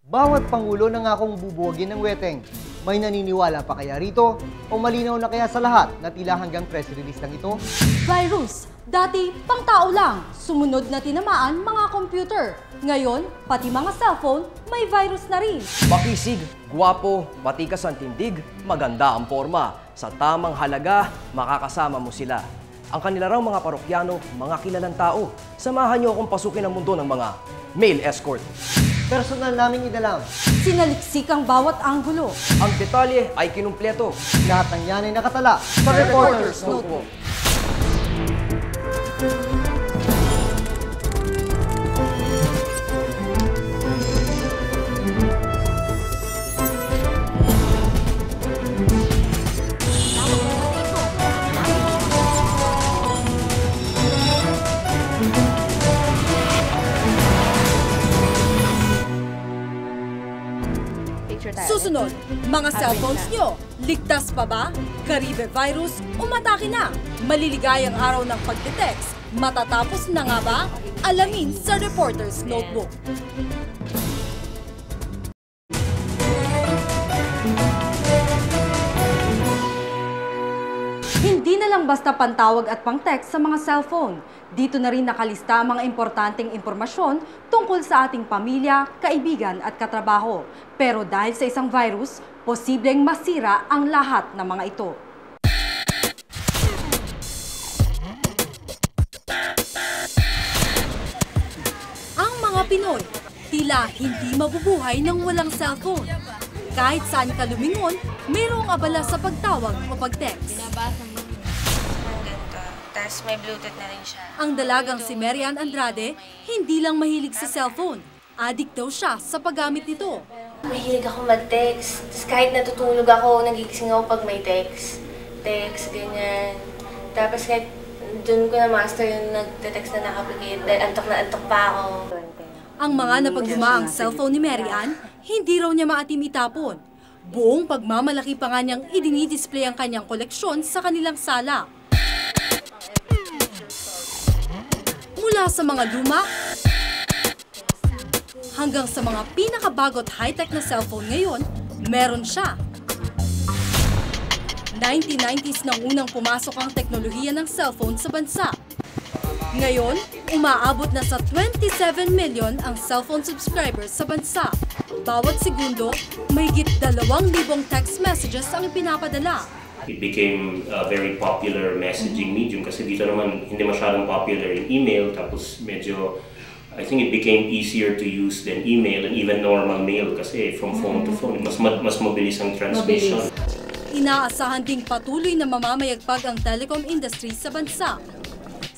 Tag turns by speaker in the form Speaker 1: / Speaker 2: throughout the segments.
Speaker 1: Bawat pangulo nangakong bubuwagin ng weteng. May naniniwala pa kaya rito? O malinaw na kaya sa lahat na tila hanggang press release lang ito?
Speaker 2: Virus. Dati, pang tao lang. Sumunod na tinamaan mga computer. Ngayon, pati mga cellphone, may virus na rin.
Speaker 3: Makisig, gwapo, matikas ang tindig, maganda ang forma. Sa tamang halaga, makakasama mo sila. Ang kanila raw mga parokyano, mga kilalang tao. Samahan niyo akong pasukin ang mundo ng mga male escort.
Speaker 1: Personal naming inalam.
Speaker 2: Sinaliksik ang bawat anggulo.
Speaker 3: Ang detalye ay kinumpleto.
Speaker 1: Lahat ng yan ay nakatala sa Reporter's Notebook.
Speaker 2: Susunod, mga cellphones nyo. Ligtas pa ba? Caribe virus, umatake na. Maliligayang araw ng pagte-text. Matatapos na nga ba? Alamin sa Reporter's Notebook. Hindi na lang basta pantawag at pang-text sa mga cellphone. Dito na rin nakalista ang mga importanteng impormasyon tungkol sa ating pamilya, kaibigan at katrabaho. Pero dahil sa isang virus, posibleng masira ang lahat ng mga ito. Ang mga Pinoy, tila hindi mabubuhay ng walang cellphone. Kahit saan ka lumingon, mayroong abala sa pagtawag o pag-text.
Speaker 4: Tapos may Bluetooth na rin siya.
Speaker 2: Ang dalagang si Marian Andrade, hindi lang mahilig sa cellphone. Addict daw siya sa paggamit nito.
Speaker 4: Mahilig ako mag-text. Tapos kahit natutulog ako, nagigising ako pag may text. Text, ganyan. Tapos kahit dun ko na-master yung nag-text na nakapikit dahil antok na antok pa ako.
Speaker 2: Ang mga napagdumaang cellphone ni Marian, hindi raw niya maatim itapon. Buong pagmamalaki pa nga niyang idinidisplay ang kanyang koleksyon sa kanilang sala. Mula sa mga luma hanggang sa mga pinakabagot high-tech na cellphone ngayon, meron siya. 1990s nang unang pumasok ang teknolohiya ng cellphone sa bansa. Ngayon, umaabot na sa 27 million ang cellphone subscribers sa bansa. Bawat segundo, mahigit 2,000 text messages ang ipinapadala.
Speaker 5: It became a very popular messaging medium kasi dito naman hindi masyadong popular in email, tapos medyo I think it became easier to use than email and even normal mail kasi from phone to phone mas mabilis ang transmission.
Speaker 2: Inaasahan ding patuloy na mamamayagpag ang telecom industry sa bansa.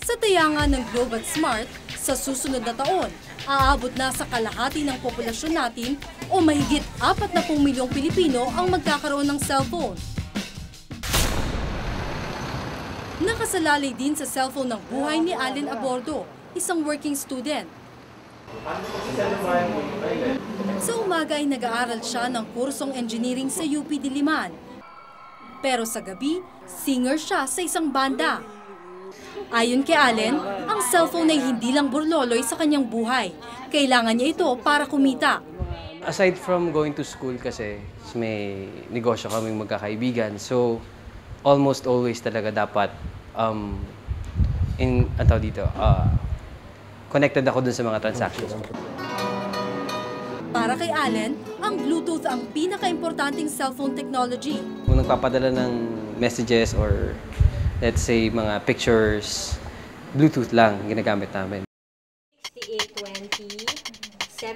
Speaker 2: Sa tayangan ng Globe at Smart, sa susunod na taon, aabot na sa kalahati ng populasyon natin o mahigit 40 milyong Pilipino ang magkakaroon ng cellphone. Nakasalalay din sa cellphone ng buhay ni Allen Abordo, isang working student. Sa umaga ay nag-aaral siya ng kursong engineering sa UP Diliman. Pero sa gabi, singer siya sa isang banda. Ayon kay Allen, ang cellphone ay hindi lang burloloy sa kanyang buhay. Kailangan niya ito para kumita.
Speaker 6: Aside from going to school kasi may negosyo kaming magkakaibigan, so almost always talaga dapat connected ako dun sa mga transactions.
Speaker 2: Para kay Allen, ang Bluetooth ang pinaka-importanting cellphone technology.
Speaker 6: Kung nagpapadala ng messages or let's say mga pictures, Bluetooth lang ginagamit namin.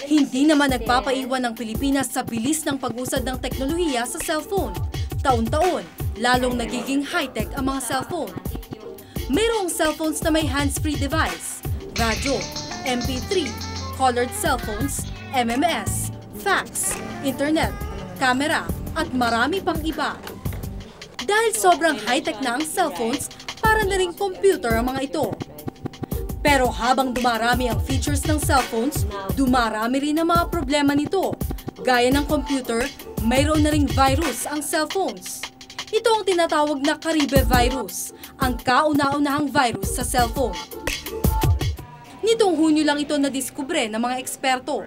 Speaker 2: Hindi naman nagpapaiwan ng Pilipinas sa bilis ng pag-usad ng teknolohiya sa cellphone. Taon-taon, lalong nagiging high-tech ang mga cellphone. Mayroong cellphones na may hands-free device, radyo, MP3, colored cellphones, MMS, fax, internet, camera, at marami pang iba. Dahil sobrang high-tech na ang cellphones, para na ring computer ang mga ito. Pero habang dumarami ang features ng cellphones, dumarami rin ang mga problema nito. Gaya ng computer, mayroon na ring virus ang cellphones. Ito ang tinatawag na Caribe virus, ang kauna-unahang virus sa cellphone. Nitong Hunyo lang ito nadiskubre ng mga eksperto.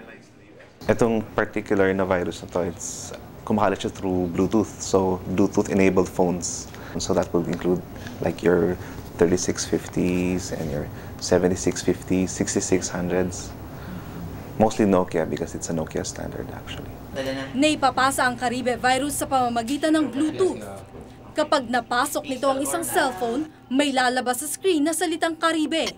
Speaker 7: Itong particular na virus na to, it's kumakalat siya through Bluetooth. So, Bluetooth-enabled phones. So that will include like your 3650s and your 7650s, 6600s. Mostly Nokia because it's a Nokia standard actually.
Speaker 2: Naipapasa ang Caribe virus sa pamamagitan ng Bluetooth. Kapag napasok nito ang isang cellphone, may lalabas sa screen na salitang Caribe.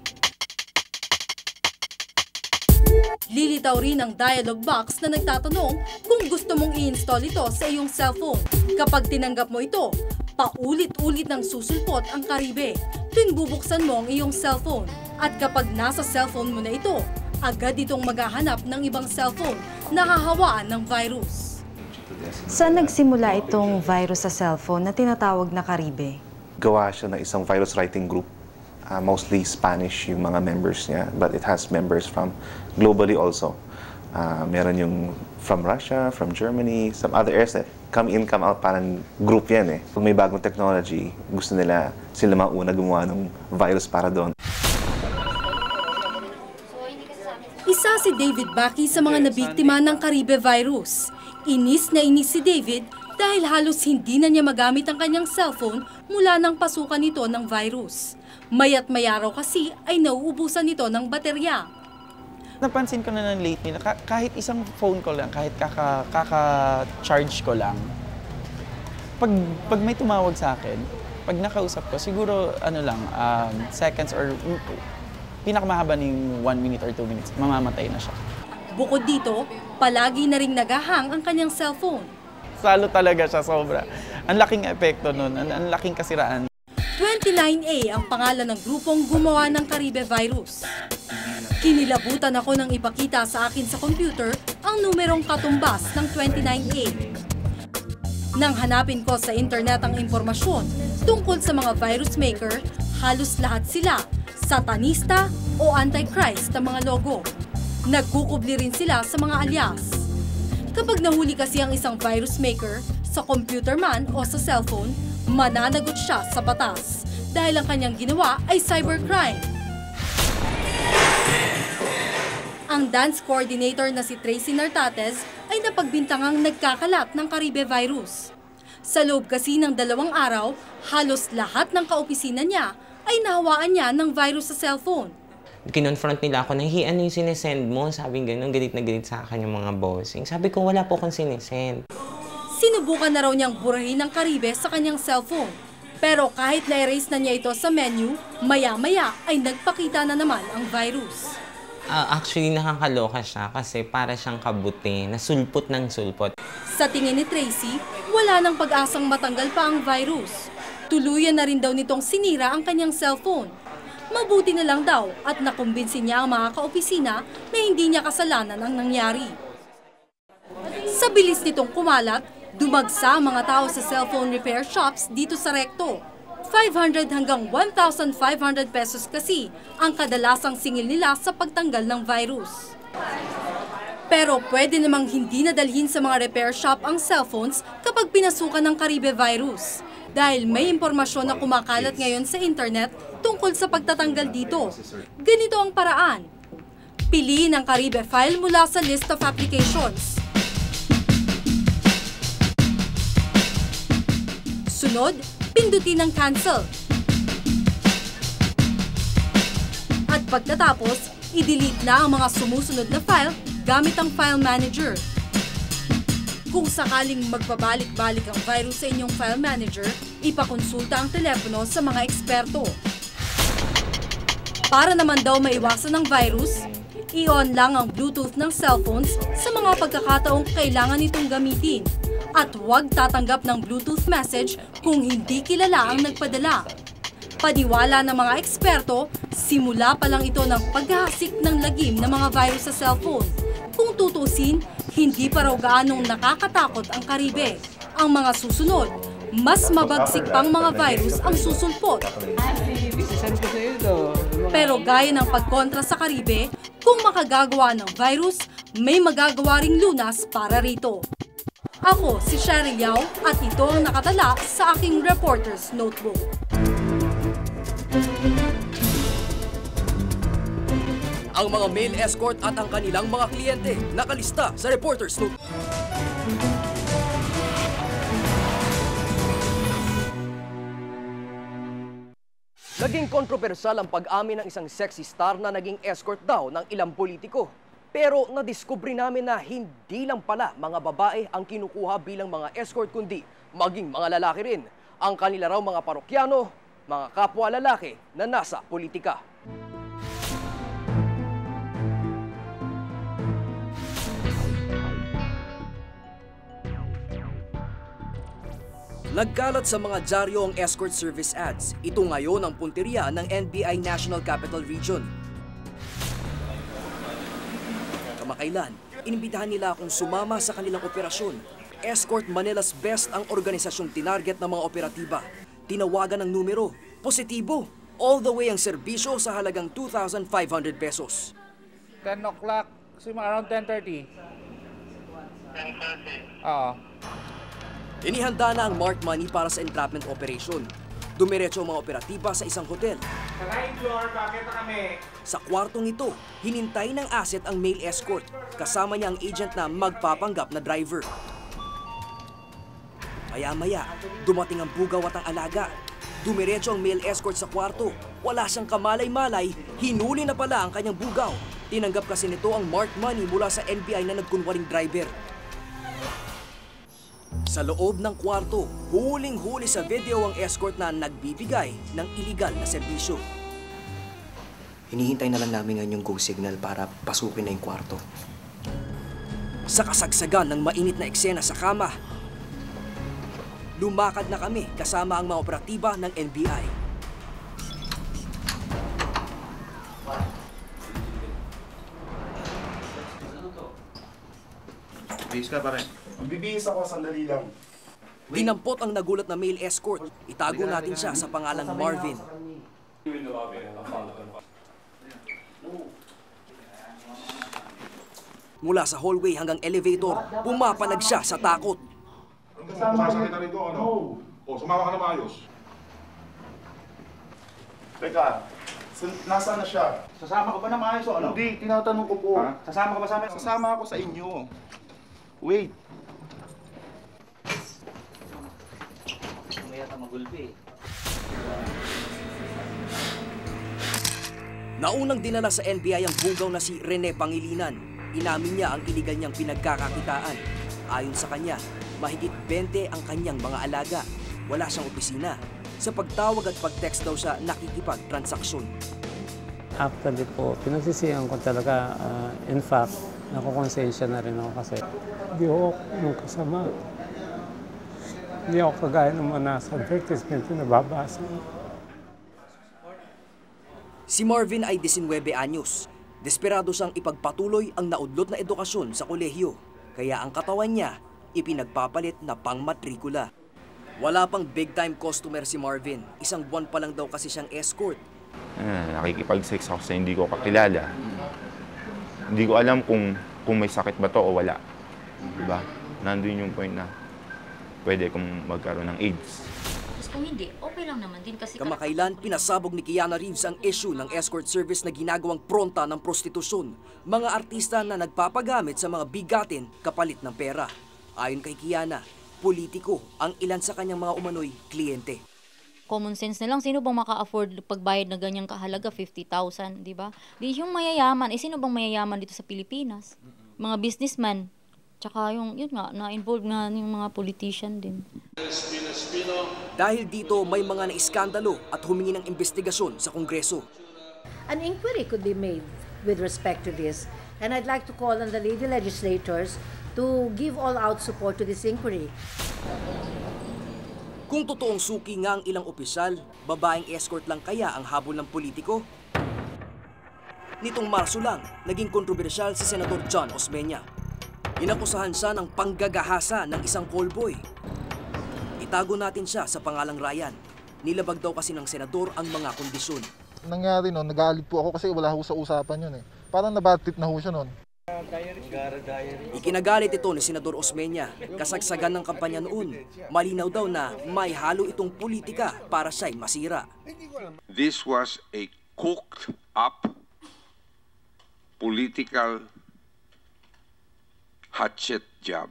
Speaker 2: Lilitaw rin ang dialog box na nagtatanong kung gusto mong i-install ito sa iyong cellphone. Kapag tinanggap mo ito, paulit-ulit ng susulpot ang Caribe tuwing bubuksan mo ang iyong cellphone. At kapag nasa cellphone mo na ito, agad itong maghahanap ng ibang cellphone na hahawaan ng virus.
Speaker 8: Saan nagsimula itong virus sa cellphone na tinatawag na Caribe?
Speaker 7: Gawa siya ng isang virus writing group. Mostly Spanish yung mga members niya, but it has members from globally also. Meron yung from Russia, from Germany, some other areas. Come in, come out, parang group yan eh. Kung may bagong technology, gusto nila sila mauna gumawa ng virus para doon.
Speaker 2: Isa si David Baki sa mga nabiktima ng Caribe virus. Inis na inis si David dahil halos hindi na niya magamit ang kanyang cellphone mula nang pasukan nito ng virus. Maya't maya raw kasi ay nauubusan nito ng baterya.
Speaker 9: Napansin ko na ng lately na kahit isang phone ko lang, kahit kaka-charge ko lang, pag may tumawag sa akin, pag nakausap ko, siguro seconds or pinakamahaba ng 1 minute or 2 minutes, mamamatay na siya.
Speaker 2: Bukod dito, palagi na ring nagahang ang kanyang cellphone.
Speaker 9: Salo talaga siya, sobra. Ang laking epekto nun, ang laking kasiraan.
Speaker 2: 29A ang pangalan ng grupong gumawa ng Caribe virus. Kinilabutan ako nang ipakita sa akin sa computer ang numerong katumbas ng 29A. Nang hanapin ko sa internet ang impormasyon tungkol sa mga virus maker, halos lahat sila satanista o antichrist ang mga logo. Nagkukubli rin sila sa mga alias. Kapag nahuli kasi ang isang virus maker sa computer man o sa cellphone, mananagot siya sa batas dahil ang kanyang ginawa ay cybercrime. Ang dance coordinator na si Tracy Nartates ay napagbintangang nagkakalat ng Caribe virus. Sa loob kasi ng 2 araw, halos lahat ng kaopisina niya ay nahawaan niya ng virus sa cellphone.
Speaker 10: Kinonfront nila ako na, ano yung sinesend mo? Sabi gano'n, galit na galit sa akin yung mga bossing. Sabi ko, wala po akong sinesend.
Speaker 2: Sinubukan na raw niyang burahin ng Caribe sa kanyang cellphone. Pero kahit na-erase na niya ito sa menu, maya-maya ay nagpakita na naman ang virus.
Speaker 10: Actually, nakakaloka siya kasi para siyang kabuti, na sulpot ng sulpot.
Speaker 2: Sa tingin ni Tracy, wala nang pag-asang matanggal pa ang virus. Tuluyan na rin daw nitong sinira ang kanyang cellphone. Mabuti na lang daw at nakumbinsin niya ang mga kaopisina na hindi niya kasalanan ang nangyari. Sa bilis nitong kumalat, dumagsa ang mga tao sa cellphone repair shops dito sa Recto. 500 hanggang 1,500 pesos kasi ang kadalasang singil nila sa pagtanggal ng virus. Pero pwede namang hindi nadalhin sa mga repair shop ang cellphones kapag pinasukan ng Caribe virus. Dahil may impormasyon na kumakalat ngayon sa internet tungkol sa pagtatanggal dito. Ganito ang paraan. Piliin ang Caribe file mula sa list of applications. Sunod, pindutin ang cancel. At pagkatapos, i-delete na ang mga sumusunod na file gamit ang file manager. Kung sakaling magbabalik-balik ang virus sa inyong file manager, ipakonsulta ang telepono sa mga eksperto. Para naman daw maiwasan ng virus, i-on lang ang Bluetooth ng cellphones sa mga pagkakataong kailangan itong gamitin. At huwag tatanggap ng Bluetooth message kung hindi kilala ang nagpadala. Paniwala ng mga eksperto, simula pa lang ito ng paghahasik ng lagim ng mga virus sa cellphone. Kung tutusin, hindi pa raw gaanong nakakatakot ang Caribe. Ang mga susunod, mas mabagsik pang mga virus ang susulpot. Pero gaya ng pagkontra sa Caribe, kung makagagawa ng virus, may magagawa ring lunas para rito. Ako si Cheryl Yao at ito ang nakatala sa aking Reporter's Notebook.
Speaker 3: Ang mga male escort at ang kanilang mga kliyente nakalista sa Reporters Note. Naging kontrobersyal ang pag-amin ng isang sexy star na naging escort daw ng ilang politiko. Pero nadiskubre namin na hindi lang pala mga babae ang kinukuha bilang mga escort kundi maging mga lalaki rin. Ang kanila raw mga parokyano, mga kapwa lalaki na nasa politika. Nagkalat sa mga dyaryo ang escort service ads. Ito ngayon ang punteriya ng NBI National Capital Region. Kamakailan, inimbitahan nila akong sumama sa kanilang operasyon. Escort Manila's Best ang organisasyong tinarget ng mga operatiba. Tinawagan ng numero, positibo, all the way ang serbisyo sa halagang 2,500 pesos.
Speaker 11: 10 o'clock, around 10:30. 10:30? Oo.
Speaker 3: Inihanda na ang marked money para sa entrapment operation. Dumiretso ang mga operatiba sa isang hotel.
Speaker 11: Sa 9th floor, bakit na kami?
Speaker 3: Sa kwartong ito, hinintay ng asset ang male escort. Kasama niya ang agent na magpapanggap na driver. Maya-maya, dumating ang bugaw at ang alaga. Dumiretso ang male escort sa kwarto. Wala siyang kamalay-malay, hinuli na pala ang kanyang bugaw. Tinanggap kasi nito ang marked money mula sa NBI na nagkunwaring driver. Sa loob ng kwarto, huling-huli sa video ang escort na nagbibigay ng iligal na serbisyo.
Speaker 12: Hinihintay na lang namin ngayon yung go signal para pasukin na yung kwarto.
Speaker 3: Sa kasagsagan ng mainit na eksena sa kama, lumakad na kami kasama ang mga operatiba ng NBI.
Speaker 13: Bihis ka pa rin. Bibihis ako, sandali lang.
Speaker 3: Dinampot ang nagulat na male escort. Itago natin siya sa pangalang Marvin. Mula sa hallway hanggang elevator, pumapalag siya sa takot.
Speaker 13: Sasakit na rito, ano? O, sumama ka na maayos. Teka, nasaan na siya?
Speaker 11: Sasama ka ba na maayos o ano?
Speaker 13: Hindi, tinatanong ko po.
Speaker 11: Ha? Sasama ka ba sa amin?
Speaker 13: Sasama ako sa inyo. Wait.
Speaker 3: Naunang dinala sa NBI ang bugaw na si Rene Pangilinan. Inamin niya ang iligal niyang pinagkakakitaan. Ayon sa kanya, mahigit 20 ang kanyang mga alaga. Wala siyang opisina. Sa pagtawag at pag-text daw siya nakikipag-transaksyon.
Speaker 14: Actually po, pinagsisihan ko talaga. In fact, nakukonsensya na rin ako kasi hindi ako yung kasama. Hindi ako kagaya ng mga nasa advertisement na nababasa.
Speaker 3: Si Marvin ay 19 anyos. Desperado siyang ipagpatuloy ang naudlot na edukasyon sa kolehiyo. Kaya ang katawan niya, ipinagpapalit na pangmatrikula. Wala pang big-time customer si Marvin. Isang buwan pa lang daw kasi siyang escort.
Speaker 15: Nakikipag-sex ako sa hindi ko kakilala. Hindi ko alam kung may sakit ba to o wala. Diba? Nandun yung point na pwede kong magkaroon ng AIDS.
Speaker 16: Kung hindi, okay lang naman din kasi...
Speaker 3: Kamakailan, pinasabog ni Kiana Reeves ang issue ng escort service na ginagawang pronta ng prostitusyon. Mga artista na nagpapagamit sa mga bigatin kapalit ng pera. Ayon kay Kiana, politiko ang ilan sa kanyang mga umano'y kliyente.
Speaker 16: Common sense na lang, sino bang maka-afford pagbayad na ganyang kahalaga, 50,000, di ba? Di yung mayayaman, sino bang mayayaman dito sa Pilipinas? Mga businessman, tsaka yun nga, na-involve nga yung mga politician din.
Speaker 3: Dahil dito, may mga naiskandalo at humingi ng investigasyon sa Kongreso.
Speaker 17: An inquiry could be made with respect to this, and I'd like to call on the lady legislators to give all-out support to this inquiry.
Speaker 3: Kung totoong suki nga ang ilang opisyal, babaeng escort lang kaya ang habol ng politiko? Nitong Marso lang, naging kontrobersyal si Senador John Osmeña. Inakusahan siya ng panggagahasa ng isang callboy. Itago natin siya sa pangalang Ryan. Nilabag daw kasi ng senador ang mga kondisyon.
Speaker 18: Nangyari noon, nagalit po ako kasi wala ho sa usapan yun eh. Parang nabad trip na ho siya noon.
Speaker 3: Ikinagalit ito ni Senador Osmeña. Kasagsagan ng kampanya noon. Malinaw daw na may halo itong politika para siya'y masira.
Speaker 19: This was a cooked up political hatchet job.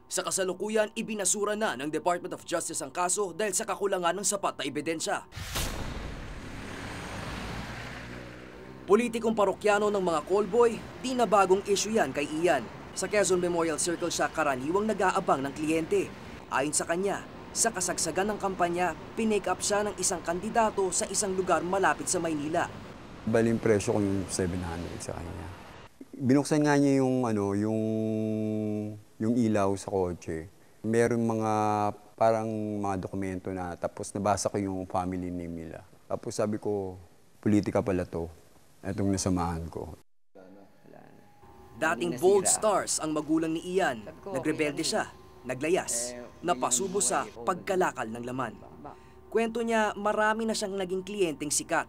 Speaker 3: Sa kasalukuyan, ibinasura na ng Department of Justice ang kaso dahil sa kakulangan ng sapat na ebidensya. Politikong parokyano ng mga callboy, di na bagong issue yan kay Ian. Sa Quezon Memorial Circle siya karaniwang nag-aabang ng kliyente. Ayon sa kanya, sa kasagsagan ng kampanya, pinake up siya ng isang kandidato sa isang lugar malapit sa Maynila.
Speaker 20: Baling presyo ko yung 700 sa kanya. Binuksan nga niya yung yung ilaw sa kotse. Meron mga parang mga dokumento na tapos nabasa ko yung family name nila. Tapos sabi ko, politika pala to. Itong nasamahan ko.
Speaker 3: Dating bold stars ang magulang ni Ian. Nagrebelde siya, naglayas, napasubo sa pagkalakal ng laman. Kwento niya, marami na siyang naging kliyenteng sikat.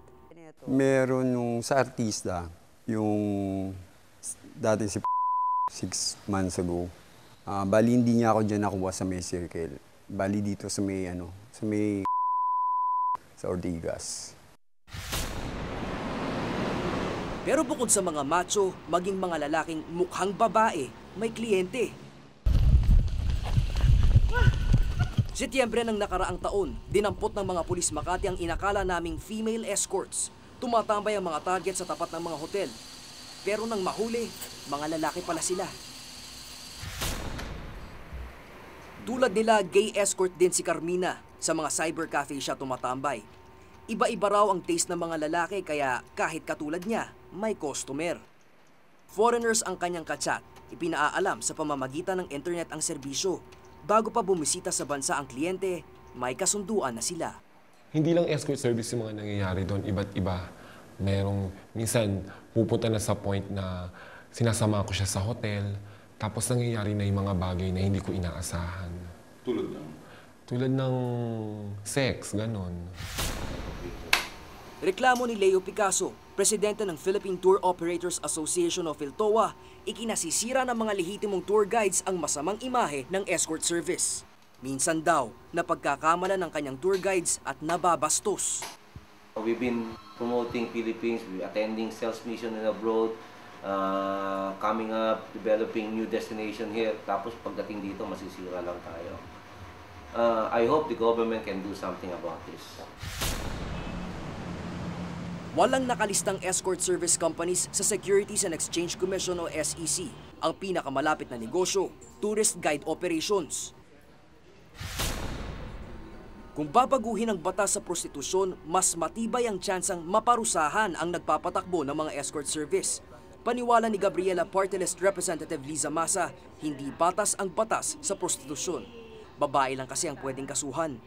Speaker 20: Meron nung sa artista, yung dati si 6 months ago. Bali hindi niya ako dyan nakuha sa may circle. Bali dito sa may sa Ortigas.
Speaker 3: Pero bukod sa mga macho, maging mga lalaking mukhang babae, may kliyente. Setyembre ng nakaraang taon, dinampot ng mga pulis Makati ang inakala naming female escorts. Tumatambay ang mga target sa tapat ng mga hotel. Pero nang mahuli, mga lalaki pala sila. Tulad nila, gay escort din si Carmina. Sa mga cyber cafe siya tumatambay. Iba-iba raw ang taste ng mga lalaki kaya kahit katulad niya, may customer. Foreigners ang kanyang kachat. Ipinaalam sa pamamagitan ng internet ang serbisyo. Bago pa bumisita sa bansa ang kliyente, may kasunduan na sila.
Speaker 21: Hindi lang escort service yung mga nangyayari doon, iba't iba. Merong minsan pupunta na sa point na sinasama ko siya sa hotel, tapos nangyayari na yung mga bagay na hindi ko inaasahan.
Speaker 13: Tulad ng?
Speaker 21: Tulad ng sex, ganon.
Speaker 3: Reklamo ni Leo Picasso, presidente ng Philippine Tour Operators Association of PhilToa, ikinasisira ng mga lehitimong tour guides ang masamang imahe ng escort service. Minsan daw, napagkakamala ng kanyang tour guides at nababastos.
Speaker 22: We've been promoting Philippines, attending sales mission in abroad, coming up, developing new destination here. Tapos pagdating dito, masisira lang tayo. I hope the government can do something about this.
Speaker 3: Walang nakalistang escort service companies sa Securities and Exchange Commission o SEC. Ang pinakamalapit na negosyo, tourist guide operations. Kung babaguhin ang batas sa prostitusyon, mas matibay ang tsansang maparusahan ang nagpapatakbo ng mga escort service. Paniwala ni Gabriela Party-List Representative Liza Masa, hindi batas ang batas sa prostitusyon. Babae lang kasi ang pwedeng kasuhan.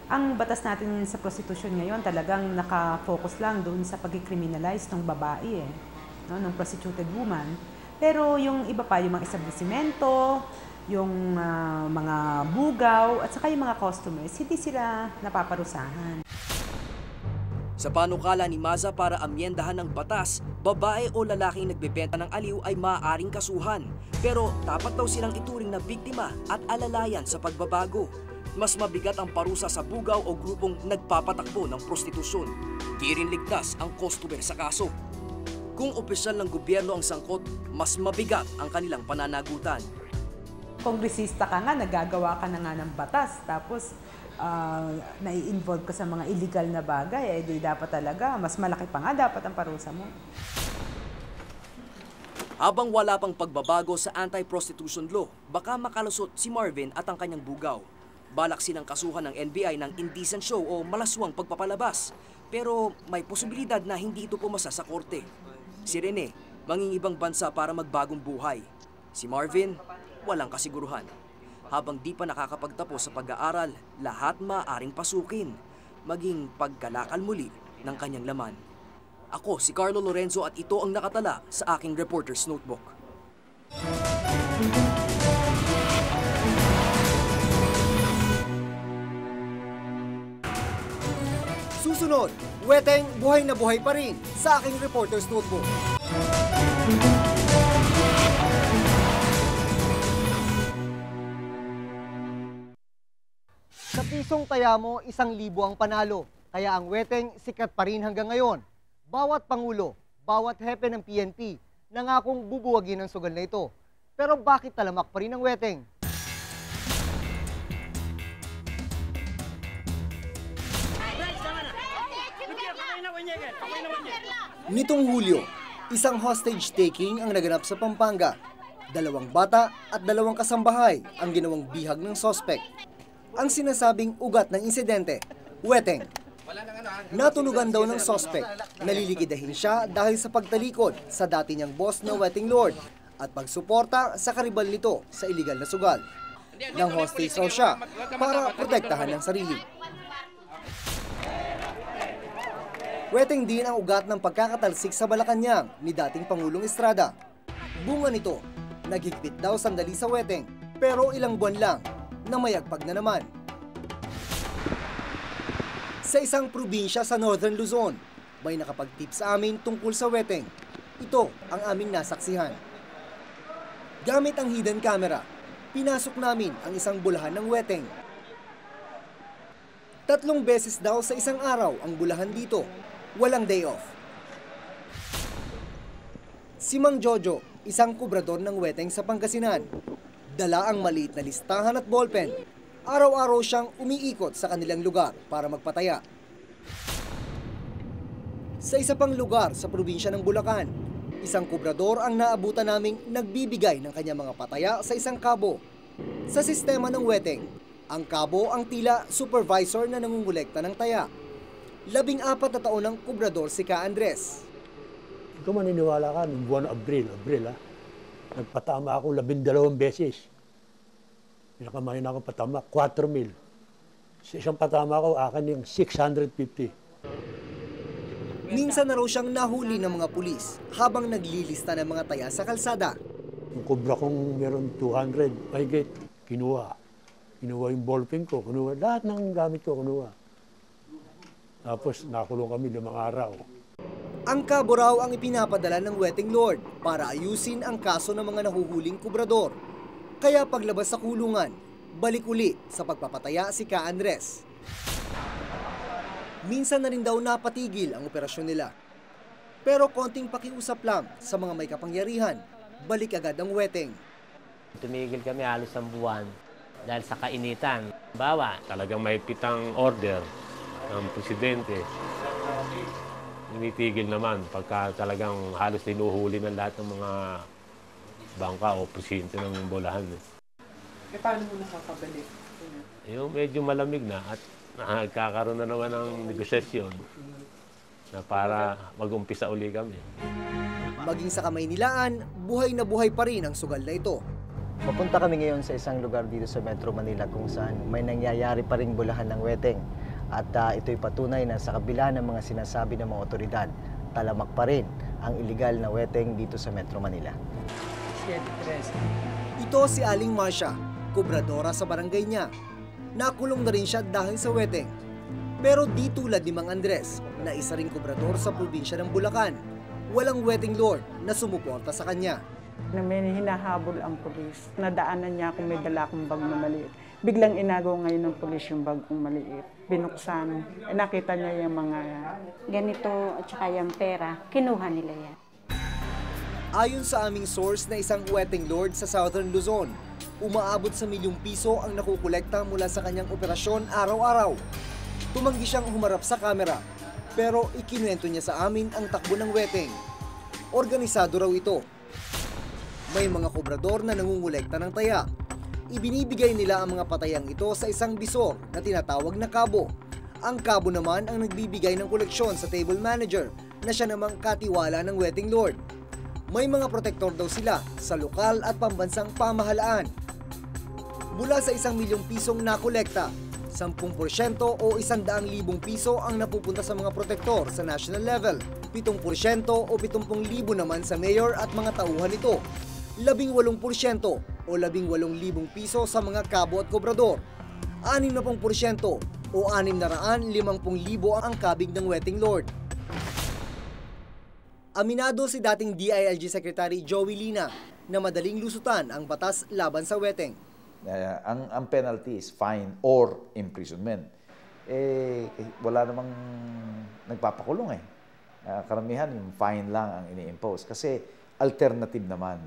Speaker 23: Ang batas natin sa prostitusyon ngayon talagang nakafocus lang doon sa pag-criminalize ng babae, no, ng prostituted woman. Pero yung iba pa, yung mga establishmento, yung mga bugaw, at saka yung mga customers, hindi sila napaparusahan.
Speaker 3: Sa panukala ni Maza para amyendahan ng batas, babae o lalaking nagbebenta ng aliw ay maaaring kasuhan. Pero dapat daw silang ituring na biktima at alalayan sa pagbabago. Mas mabigat ang parusa sa bugaw o grupong nagpapatakbo ng prostitusyon. Di rin ligtas ang customer sa kaso. Kung opisyal ng gobyerno ang sangkot, mas mabigat ang kanilang pananagutan.
Speaker 23: Kongresista ka nga, nagagawa ka na nga ng batas, tapos nai-involve ka sa mga illegal na bagay, di dapat talaga, mas malaki pa nga dapat ang parusa mo.
Speaker 3: Habang wala pang pagbabago sa anti-prostitution law, baka makalusot si Marvin at ang kanyang bugaw. Balak silang kasuhan ng NBI ng indecent show o malaswang pagpapalabas. Pero may posibilidad na hindi ito pumasa sa korte. Si Rene, mangingibang bansa para magbagong buhay. Si Marvin, walang kasiguruhan. Habang di pa nakakapagtapos sa pag-aaral, lahat maaaring pasukin, maging pagkalakal muli ng kanyang laman. Ako si Carlo Lorenzo at ito ang nakatala sa aking Reporter's Notebook.
Speaker 1: Susunod, Weteng buhay na buhay pa rin sa aking Reporter's Notebook. Sa pisong taya mo, 1,000 ang panalo. Kaya ang Weteng sikat pa rin hanggang ngayon. Bawat pangulo, bawat hepe ng PNP, nangakong bubuwagin ang sugal na ito. Pero bakit talamak pa rin ang weteng? Nitong Hulyo, isang hostage-taking ang naganap sa Pampanga. 2 bata at 2 kasambahay ang ginawang bihag ng sospek. Ang sinasabing ugat ng insidente, weteng. Natunugan daw ng sospek, nalilikidahin siya dahil sa pagtalikod sa dati niyang boss na wetting lord at pagsuporta sa karibal nito sa iligal na sugal. Nang hostage raw siya para protektahan ang sarili. Weteng din ang ugat ng pagkakatalsik sa Malacanang ni dating Pangulong Estrada. Bunga nito, naghigpit daw sandali sa weteng, pero ilang buwan lang na mayagpag na naman. Sa isang probinsya sa Northern Luzon, may nakapag-tip sa amin tungkol sa weteng. Ito ang aming nasaksihan. Gamit ang hidden camera, pinasok namin ang isang bulahan ng weteng. 3 beses daw sa isang araw ang bulahan dito. Walang day off. Si Mang Jojo, isang kubrador ng weteng sa Pangasinan. Dala ang maliit na listahan at ballpen. Araw-araw siyang umiikot sa kanilang lugar para magpataya. Sa isa pang lugar sa probinsya ng Bulacan, isang kubrador ang naabutan naming nagbibigay ng kanyang mga pataya sa isang kabo. Sa sistema ng weteng, ang kabo ang tila supervisor na nangungulekta ng taya. 14 na taon ng kubrador si Ka Andres.
Speaker 4: Kung maniniwala ka, noong buwan Abril nagpatama ako 12 beses. Pinakamahin ako patama, 4,000. Sa isang patama ko, akin yung 650.
Speaker 1: Minsan na raw siyang nahuli ng mga pulis habang naglilista ng mga taya sa kalsada.
Speaker 4: Yung kubra kong meron 200, mahigit, kinuha. Kinuha yung ballpen ko, kinuha. Lahat ng gamit ko, kinuha. Tapos nakulong kami 5 araw.
Speaker 1: Ang kabo raw ang ipinapadala ng wetting lord para ayusin ang kaso ng mga nahuhuling kubrador. Kaya paglabas sa kulungan, balik uli sa pagpapataya si Ka Andres. Minsan na rin daw napatigil ang operasyon nila. Pero konting pakiusap lang sa mga may kapangyarihan, balik agad ang weteng.
Speaker 5: Tumigil kami halos 1 buwan dahil sa kainitan. Bawa, talagang may pitang order ng presidente. Initigil naman pagka talagang halos tinuhuli ng lahat ng mga bangka o presidente ng bolahan.
Speaker 6: Paano mo nakakabalik?
Speaker 5: Yung medyo malamig na at nagkakaroon na naman ng negosasyon na para mag-umpisa uli kami.
Speaker 1: Maging sa Kamaynilaan, buhay na buhay pa rin ang sugal na ito.
Speaker 24: Papunta kami ngayon sa isang lugar dito sa Metro Manila kung saan may nangyayari pa ring bulahan ng weteng. At ito'y patunay na sa kabila ng mga sinasabi ng mga otoridad, talamak pa rin ang iligal na weteng dito sa Metro Manila.
Speaker 1: Ito si Aling Marcia, kubradora sa barangay niya. Nakulong na rin siya dahil sa weteng. Pero di tulad ni Mang Andres, na isa ring kubrador sa probinsya ng Bulacan, walang wetting lord na sumuporta sa kanya.
Speaker 6: Na may hinahabol ang pulis. Nadaanan niya kung may dala akong bag na maliit. Biglang inagaw ngayon ng pulis yung bag kong maliit. Binuksan. Nakita niya yung mga
Speaker 25: ganito at saka yung pera. Kinuha nila yan.
Speaker 1: Ayon sa aming source na isang wetting lord sa Southern Luzon, umaabot sa ₱1,000,000 ang nakukolekta mula sa kanyang operasyon araw-araw. Tumanggi siyang humarap sa kamera, pero ikinuwento niya sa amin ang takbo ng weteng. Organisado raw ito. May mga kobrador na nangungulekta ng taya. Ibinibigay nila ang mga patayang ito sa isang bisor na tinatawag na kabo. Ang kabo naman ang nagbibigay ng koleksyon sa table manager na siya namang katiwala ng wetting lord. May mga protektor daw sila sa lokal at pambansang pamahalaan. Mula sa ₱1,000,000 nakolekta, 10% o ₱100,000 ang napupunta sa mga protektor sa national level, 7% o 70,000 naman sa mayor at mga tauhan nito, 18% o ₱18,000 sa mga kabo at kobrador, 60% o ₱650,000 ang kabig ng wetting lord. Aminado si dating DILG Secretary Joey Lina na madaling lusutan ang batas laban sa weteng.
Speaker 26: Ang penalty is fine or imprisonment. Wala namang nagpapakulong . Karamihan yung fine lang ang ini-impose. Kasi alternative naman.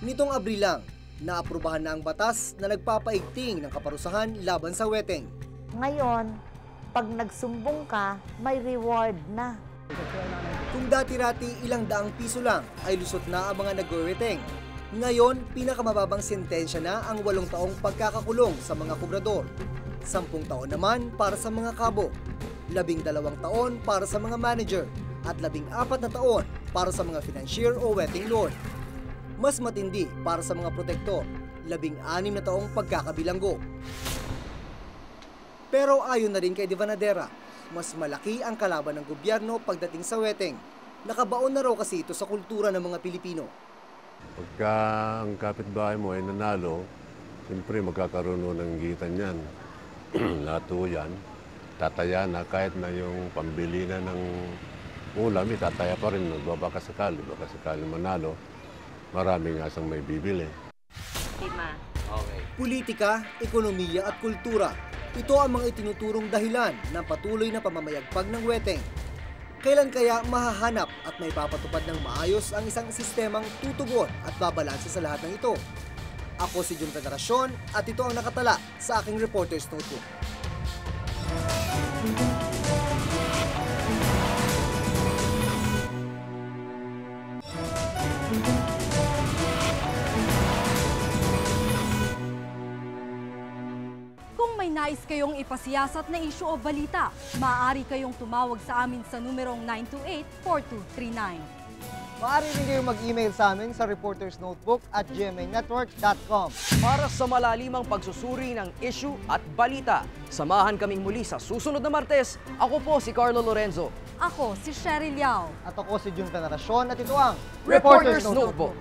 Speaker 1: Nitong Abril lang, naaprubahan na ang batas na nagpapaigting ng kaparusahan laban sa weteng.
Speaker 2: Ngayon, pag nagsumbong ka, may reward na.
Speaker 1: Kung dati-rati ilang daang piso lang ay lusot na ang mga nagweweteng, ngayon pinakamababang sentensya na ang 8 taong pagkakakulong sa mga kubrador, 10 taon naman para sa mga kabo, 12 taon para sa mga manager, at 14 na taon para sa mga financier o wetting lord. Mas matindi para sa mga protektor, 16 na taong pagkakabilanggo. Pero ayon na rin kay Divanadera, mas malaki ang kalaban ng gobyerno pagdating sa weteng. Nakabaon na raw kasi ito sa kultura ng mga Pilipino.
Speaker 7: Pagka ang kapitbahay mo ay nanalo, siyempre magkakaroon ng gitan yan. Lahat po yan, tataya na kahit na yung pambili na ng ulam, itataya pa rin. Baka sakali manalo, maraming asang may bibili.
Speaker 1: Politika, ekonomiya at kultura. Ito ang mga itinuturong dahilan ng patuloy na pamamayagpag ng weteng. Kailan kaya mahahanap at may papatupad ng maayos ang isang sistemang tutugon at babalanse sa lahat ng ito? Ako si Jun Federacion at ito ang nakatala sa aking Reporter's Notebook.
Speaker 8: Kung may nais kayong ipasiyasat na isyu o balita, maaari kayong tumawag sa amin sa numerong 928-4239.
Speaker 9: Maaari rin kayong mag-email sa amin sa reportersnotebook@gmanetwork.com.
Speaker 3: Para sa malalimang pagsusuri ng issue at balita, samahan kaming muli sa susunod na Martes. Ako po si Carlo Lorenzo.
Speaker 8: Ako si Sherry Liao.
Speaker 9: At ako si Jun Federacion at ito ang
Speaker 3: Reporter's Notebook.